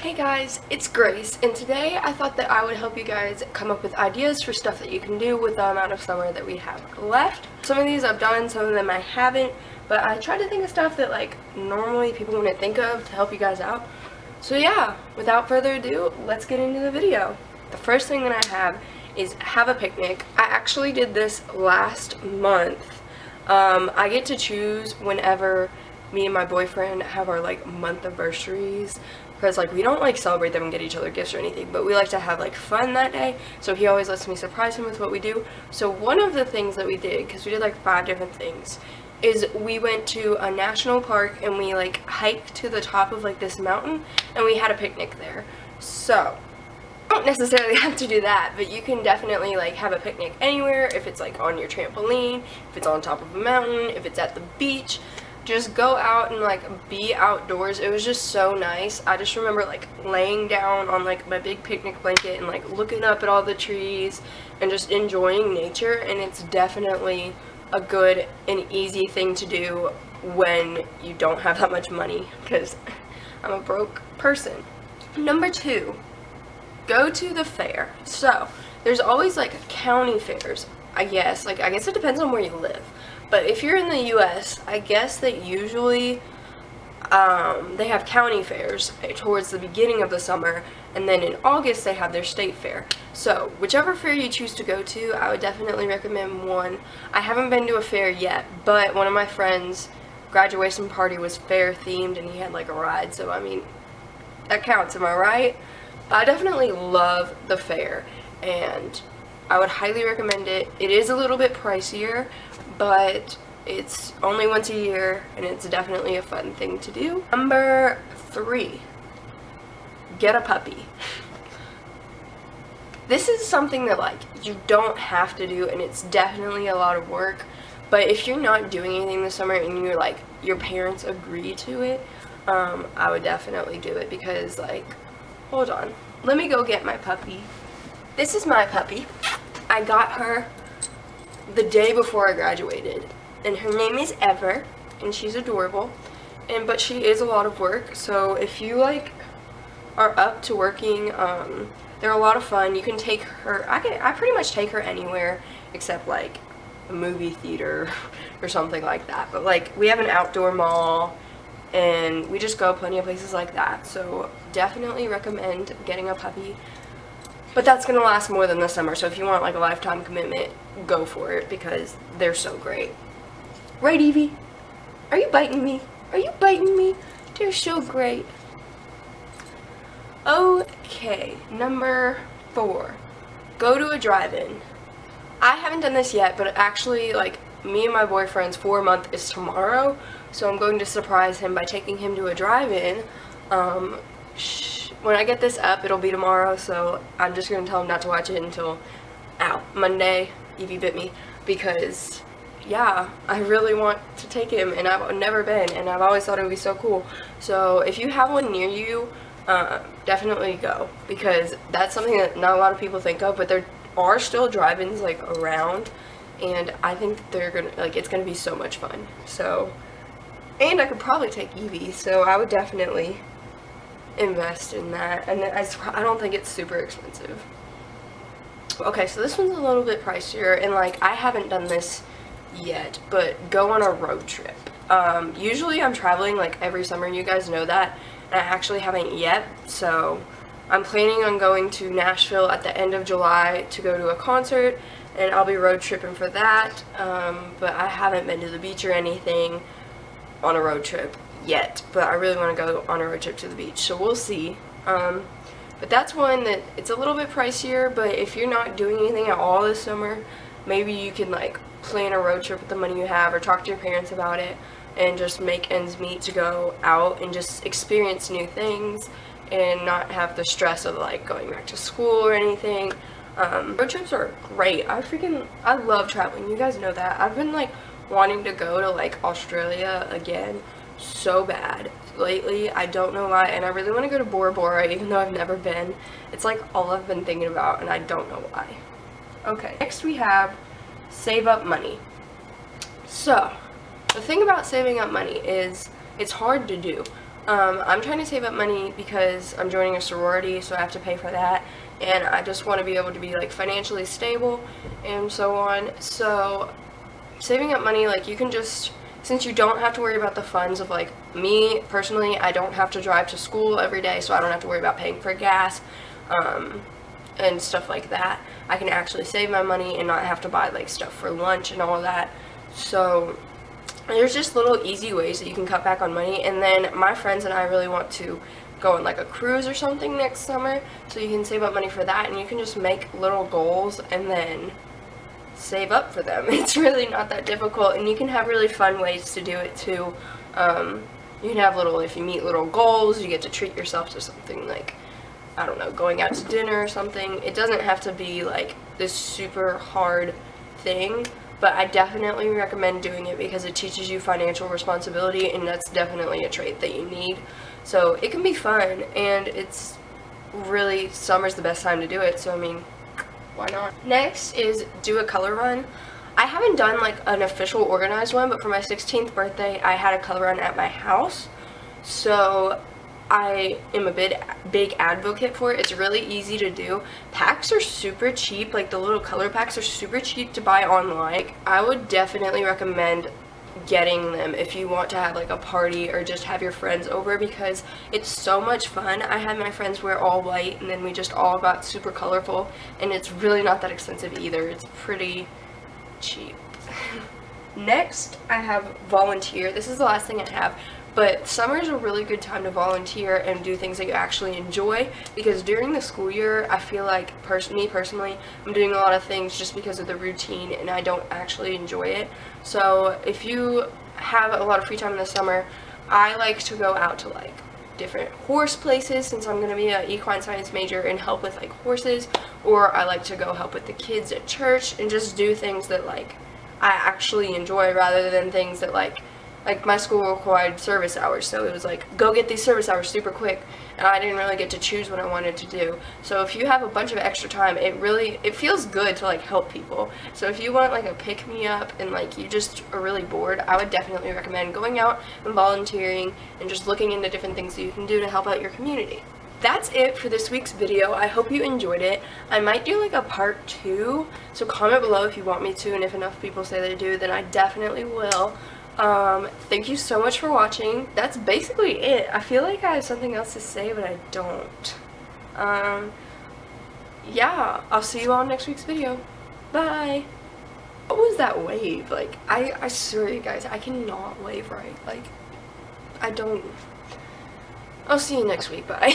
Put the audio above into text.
Hey guys, it's Grace, and today I thought that I would help you guys come up with ideas for stuff that you can do with the amount of summer that we have left. Some of these I've done, some of them I haven't, but I tried to think of stuff that like normally people wouldn't think of to help you guys out. So yeah, without further ado, let's get into the video. The first thing that I have a picnic. I actually did this last month. I get to choose whenever me and my boyfriend have our like month anniversaries, because like we don't like celebrate them and get each other gifts or anything, but we like to have like fun that day, so he always lets me surprise him with what we do. So one of the things that we did, because we did like 5 different things, is we went to a national park and we like hiked to the top of like this mountain and we had a picnic there. So you don't necessarily have to do that, but you can definitely like have a picnic anywhere. If it's like on your trampoline, if it's on top of a mountain, if it's at the beach, just go out and like be outdoors. It was just so nice. I just remember like laying down on like my big picnic blanket and like looking up at all the trees and just enjoying nature, and it's definitely a good and easy thing to do when you don't have that much money, because I'm a broke person. Number 2, go to the fair. So there's always like county fairs, I guess it depends on where you live. But if you're in the US, I guess that usually they have county fairs towards the beginning of the summer, and then in August they have their state fair. So whichever fair you choose to go to, I would definitely recommend one. I haven't been to a fair yet, but one of my friends' graduation party was fair themed and he had like a ride, so I mean, that counts, am I right? I definitely love the fair and I would highly recommend it. It is a little bit pricier, but it's only once a year and it's definitely a fun thing to do. Number 3, get a puppy. This is something that like you don't have to do, and it's definitely a lot of work, but if you're not doing anything this summer and you're like your parents agree to it, I would definitely do it, because like, hold on, let me go get my puppy. This is my puppy. I got her the day before I graduated, and her name is Ever, and she's adorable, but she is a lot of work. So if you like are up to working, they're a lot of fun. You can take her, I pretty much take her anywhere except like a movie theater or something like that, but like we have an outdoor mall and we just go plenty of places like that. So definitely recommend getting a puppy. But that's going to last more than the summer, so if you want like a lifetime commitment, go for it, because they're so great. Right, Evie? Are you biting me? Are you biting me? They're so great. Okay, number 4, go to a drive-in. I haven't done this yet, but actually like me and my boyfriend's 4-month is tomorrow, so I'm going to surprise him by taking him to a drive-in. When I get this up, it'll be tomorrow, so I'm just going to tell him not to watch it until, Monday. Evie bit me, because, yeah, I really want to take him, and I've never been, and I've always thought it would be so cool. So if you have one near you, definitely go, because that's something that not a lot of people think of, but there are still drive-ins, like, around, and I think they're gonna, like, it's gonna be so much fun. So, and I could probably take Evie, so I would definitely invest in that, and I don't think it's super expensive. Okay, so this one's a little bit pricier, and like I haven't done this yet, but go on a road trip. Usually I'm traveling like every summer, you guys know that, and I actually haven't yet, so I'm planning on going to Nashville at the end of July to go to a concert, and I'll be road tripping for that, but I haven't been to the beach or anything on a road trip yet, but I really want to go on a road trip to the beach, so we'll see. But that's one that it's a little bit pricier, but if you're not doing anything at all this summer, maybe you can like plan a road trip with the money you have, or talk to your parents about it and just make ends meet to go out and just experience new things and not have the stress of like going back to school or anything. Road trips are great. I love traveling, you guys know that. I've been like wanting to go to like Australia again so bad lately. I don't know why, and I really want to go to Bora Bora, even though I've never been. It's like all I've been thinking about, and I don't know why. Okay, next we have save up money. So the thing about saving up money is it's hard to do. I'm trying to save up money because I'm joining a sorority, so I have to pay for that, and I just want to be able to be like financially stable and so on. So saving up money, like, you can just, since you don't have to worry about the funds of, like, me personally, I don't have to drive to school every day, so I don't have to worry about paying for gas and stuff like that. I can actually save my money and not have to buy like stuff for lunch and all of that. So there's just little easy ways that you can cut back on money. And then my friends and I really want to go on like a cruise or something next summer, so you can save up money for that, and you can just make little goals and then save up for them. It's really not that difficult, and you can have really fun ways to do it too. You can have if you meet little goals, you get to treat yourself to something like, I don't know, going out to dinner or something. It doesn't have to be like this super hard thing, but I definitely recommend doing it because it teaches you financial responsibility, and that's definitely a trait that you need. So it can be fun, and it's really, summer's the best time to do it, so I mean, why not? Next is do a color run. I haven't done like an official organized one, but for my 16th birthday I had a color run at my house, so I am a big advocate for it. It's really easy to do. Packs are super cheap, like the little color packs are super cheap to buy online. I would definitely recommend getting them if you want to have like a party or just have your friends over, because it's so much fun. I had my friends wear all white, and then we just all got super colorful, and it's really not that expensive either. It's pretty cheap. Next, I have volunteer. This is the last thing I have, but summer is a really good time to volunteer and do things that you actually enjoy, because during the school year, I feel like, me personally, I'm doing a lot of things just because of the routine, and I don't actually enjoy it. So if you have a lot of free time in the summer, I like to go out to like different horse places, since I'm going to be an equine science major, and help with like horses, or I like to go help with the kids at church and just do things that like I actually enjoy, rather than things that like my school required service hours, so it was like, go get these service hours super quick, and I didn't really get to choose what I wanted to do. So if you have a bunch of extra time, it feels good to like help people. So if you want like a pick-me-up and like you just are really bored, I would definitely recommend going out and volunteering and just looking into different things that you can do to help out your community. That's it for this week's video. I hope you enjoyed it. I might do like a part 2, so comment below if you want me to, and if enough people say they do, then I definitely will. Thank you so much for watching. That's basically it. I feel like I have something else to say, but I don't. Yeah, I'll see you all in next week's video. Bye. What was that wave? Like, I swear you guys, I cannot wave right. Like, I don't. I'll see you next week. Bye.